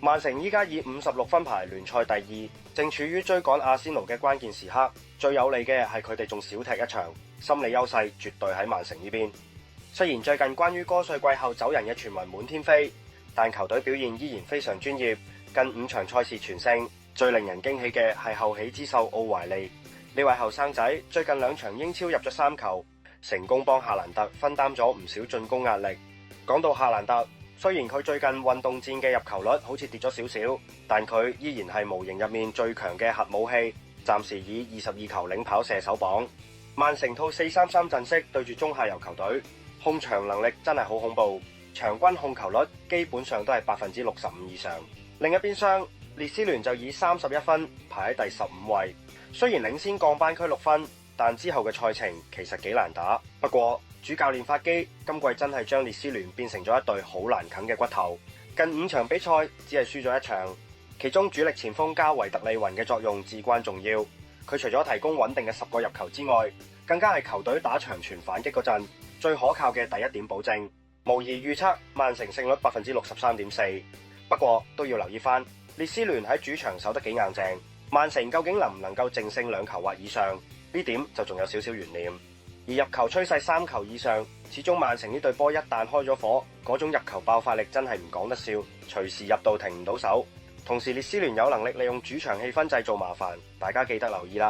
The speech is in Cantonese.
曼城依家以56分排聯賽第二，正處於追趕阿仙奴嘅關鍵時刻。最有利嘅係佢哋仲少踢一場，心理優勢絕對喺曼城呢邊。雖然最近關於歌帥季後走人嘅傳聞滿天飛，但球隊表現依然非常專業，近5場賽事全勝。最令人驚喜嘅係後起之秀奧懷利，呢位後生仔最近2場英超入咗3球，成功幫夏蘭特分擔咗唔少進攻壓力。講到夏蘭特，雖然佢最近運動戰嘅入球率好似跌咗少少，但佢依然係模型入面最強嘅核武器，暫時以22球領跑射手榜。曼城套4-3-3陣式對住中下游球隊，控場能力真係好恐怖，場均控球率基本上都係65%以上。另一邊廂，列斯聯就以31分排喺第15位，雖然領先降班區6分，但之後嘅賽程其實幾難打。不過主教練法基今季真係將列斯聯變成咗一隊好難啃嘅骨頭，近5場比賽只係輸咗1場，其中主力前鋒加維特利雲嘅作用至關重要。佢除咗提供穩定嘅10個入球之外，更加係球隊打長傳反擊嗰陣最可靠嘅第一點保證。無疑預測曼城勝率63.4%。不過都要留意翻，列斯聯喺主場守得幾硬淨，曼城究竟能唔能夠淨勝2球或以上，呢點就仲有少少懸念。而入球趨勢3球以上，始終曼城呢隊波一旦開咗火，嗰種入球爆發力真係唔講得笑，隨時入到停唔到手。同時列斯聯有能力利用主場氣氛製造麻煩，大家記得留意啦。